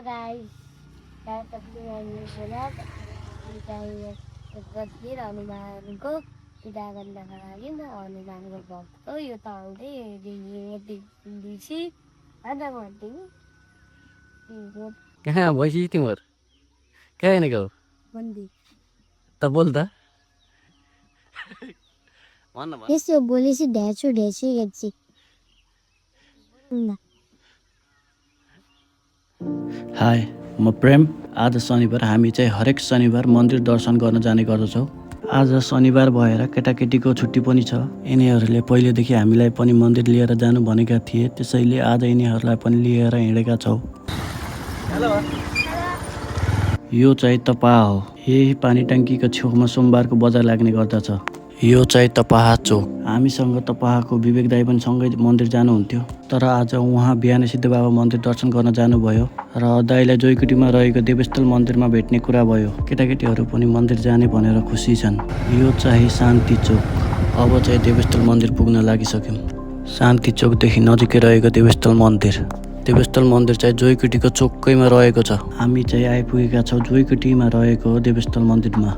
guys, tatapos na yung vlog. Dahil nagpagdir, naman ko. Tidaganda ka lagi na, naman ko vlog. So, yung taong di si, ada mati. कहाँ भइसक्यो तिमीहरू कहाँ हिँडेको हो Mandi. त बोल त भन्न भन Yes, yung बोलेपछि ढ्याछु हेर्छु हाई म प्रेम आज शनिबार हामी चाहिँ हरेक शनिबार मन्दिर दर्शन गर्न जाने गर्दछौँ। आज शनिबार भएर केटाकेटीको छुट्टी पनि छ। यिनीहरूले पहिलेदेखि हामीलाई पनि मन्दिर लिएर जानु भनेका थिए, त्यसैले आज यिनीहरूलाई पनि लिएर हिँडेका छौँ। यो चाहिँ तपाहा हो। यही पानी ट्याङ्कीको छेउमा सोमबारको बजार लाग्ने गर्दछ। यो चाहिँ तपाहा चोक। हामीसँग तपाहाको विवेक दाई पनि सँगै मन्दिर जानुहुन्थ्यो, तर आज उहाँ बिहान सिद्ध बाबा मन्दिर दर्शन गर्न जानुभयो र दाईलाई जोइकुटीमा रहेको देवस्थल मन्दिरमा भेट्ने कुरा भयो। केटाकेटीहरू पनि मन्दिर जाने भनेर खुसी छन्। यो चाहिँ शान्ति चोक। अब चाहिँ देवस्थल मन्दिर पुग्न लागिसक्यौँ। शान्ति चोकदेखि नजिकै रहेको देवस्थल मन्दिर चाहिँ जोइकुटीको चोकैमा रहेको छ। हामी चाहिँ आइपुगेका छौँ जोइकुटीमा रहेको देवस्थल मन्दिरमा।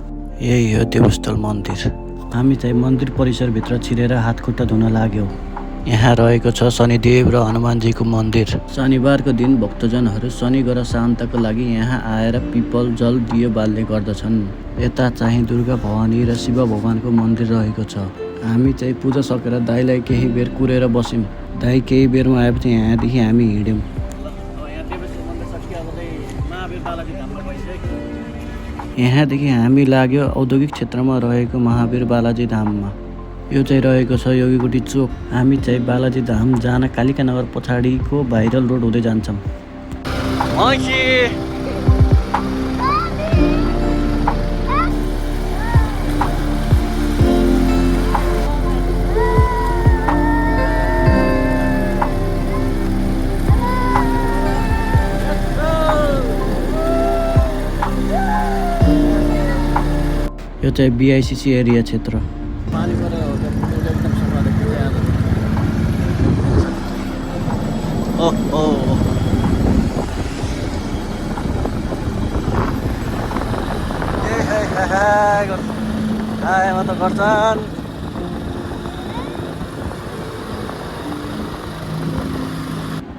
यही हो देवस्थल मन्दिर। हामी चाहिँ मन्दिर परिसरभित्र छिरेर हात खुट्टा धुन लाग्यौँ। यहाँ रहेको छ शनिदेव र हनुमानजीको मन्दिर। शनिबारको दिन भक्तजनहरू शनि ग्रह शान्तको लागि यहाँ आएर पिपल जल दियो बाल्ने गर्दछन्। यता चाहिँ दुर्गा भवानी र शिव भगवानको मन्दिर रहेको छ। हामी चाहिँ पूजा सकेर दाईलाई केही बेर कुरेर बस्यौँ। दाई केही बेरमा आएपछि यहाँदेखि हामी हिँड्यौँ। यहाँदेखि हामी लाग्यो औद्योगिक क्षेत्रमा रहेको महावीर बालाजी धाममा। यो चाहिँ रहेको छ योगीकुटी चोक। हामी चाहिँ बालाजी धाम जान कालिका नगर पछाडिको भाइरल रोड हुँदै जान्छौँ। यो चाहिँ BICC एरिया क्षेत्र।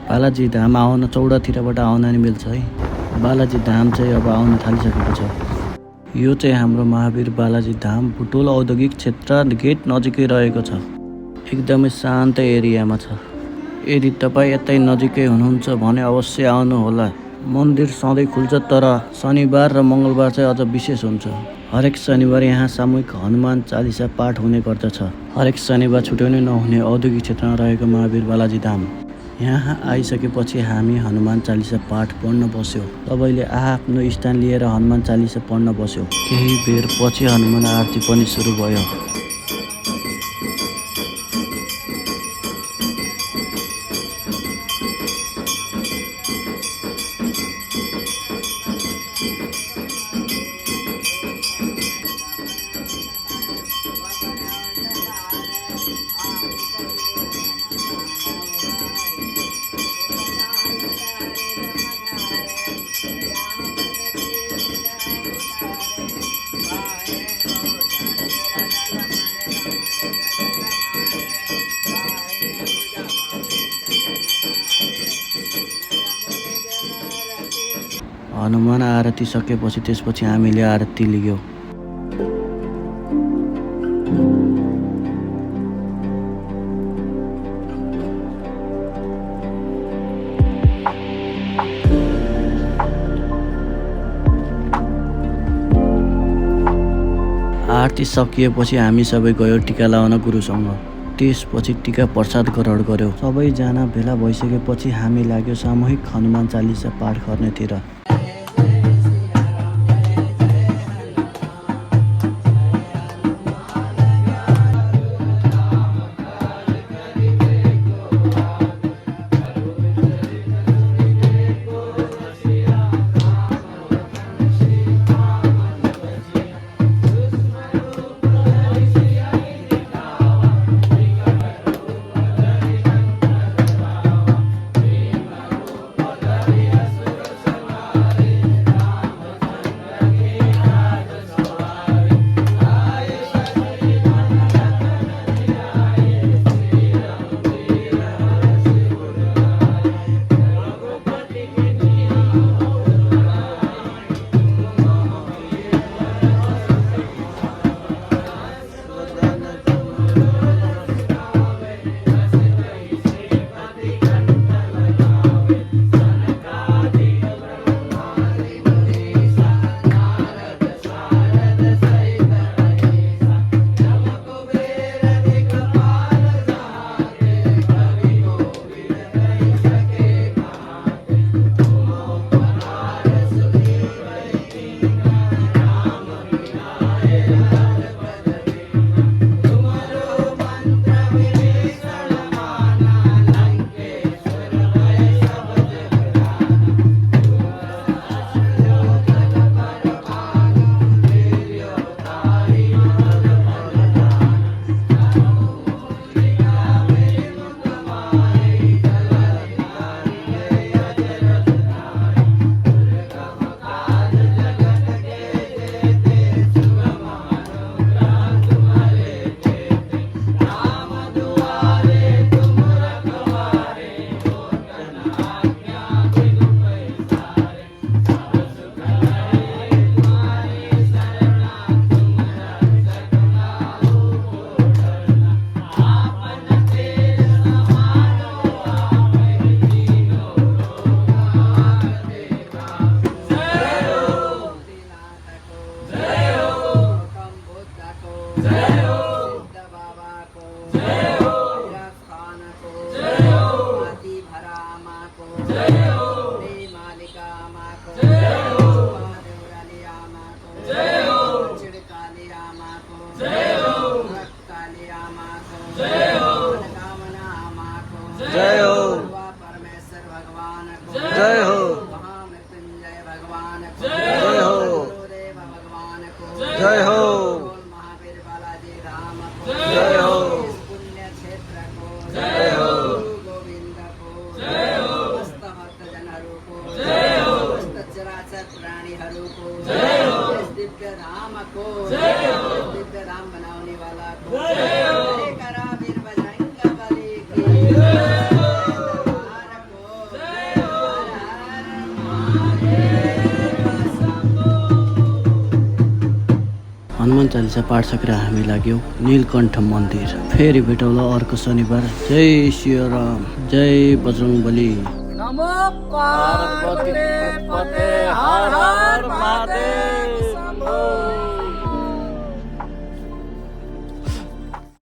बालाजी धाम आउन चौडातिरबाट आउन नि मिल्छ है। बालाजी धाम चाहिँ अब आउन थालिसकेको छ। यो चाहिँ हाम्रो महावीर बालाजी धाम बुटोल औद्योगिक क्षेत्र गेट नजिकै रहेको छ। एकदमै शान्त एरियामा छ। यदि तपाईँ यतै नजिकै हुनुहुन्छ भने अवश्य आउनुहोला। मन्दिर सधैँ खुल्छ, तर शनिबार र मङ्गलबार चाहिँ अझ विशेष हुन्छ। हरेक शनिबार यहाँ सामूहिक हनुमान चालिसा पाठ हुने गर्दछ। हरेक शनिबार छुट्याउनै नहुने औद्योगिक क्षेत्रमा रहेको महावीर बालाजी धाम। यहाँ आइसकेपछि हामी हनुमान चालिसा पाठ पढ्न बस्यौँ। सबैले आफ्नो स्थान लिएर हनुमान चालिसा पढ्न बस्यौँ। केही बेर पछि हनुमान आरती पनि सुरु भयो। हनुमान आरती सकेपछि त्यसपछि हामीले आरती लियौँ। आरती सकिएपछि हामी सबै गयो टिका लाउन गुरुसँग। त्यसपछि टिका प्रसाद ग्रहण गर्यौँ। सबैजना भेला भइसकेपछि हामी लाग्यो सामूहिक हनुमान चालिसा पाठ गर्नेतिर। सिद्ध बाबा को भैरव खान को हाथी भरा माँ को मालिका माँ को देवराली माँ को चिड़काली माँ को काली माँ को कामना माँ को जय हो परमेश्वर भगवान को जय हो महामृत्युंजय भगवान को जय हो गुरुदेव भगवान को जय हो महावीर बालाजी धाम को जय हो इस पुण्य क्षेत्र को जय हो गुरु गोविंद को समस्त भक्त जनहरू को समस्त चराचर प्राणीहरू को इस दिव्य धाम को दिव्य धाम बनाउने वाला को जय करा वीर बजरंग बली की दरबार को हर हर महादेव शंभो। हनुमान चालिसा पाठ सकेर हामी लाग्यौँ नीलकण्ठ मन्दिर। फेरि भेटौँला अर्को शनिबार। जय सियाराम, जय बजरङ्गबली। पार्वती पते हर हर महादेव।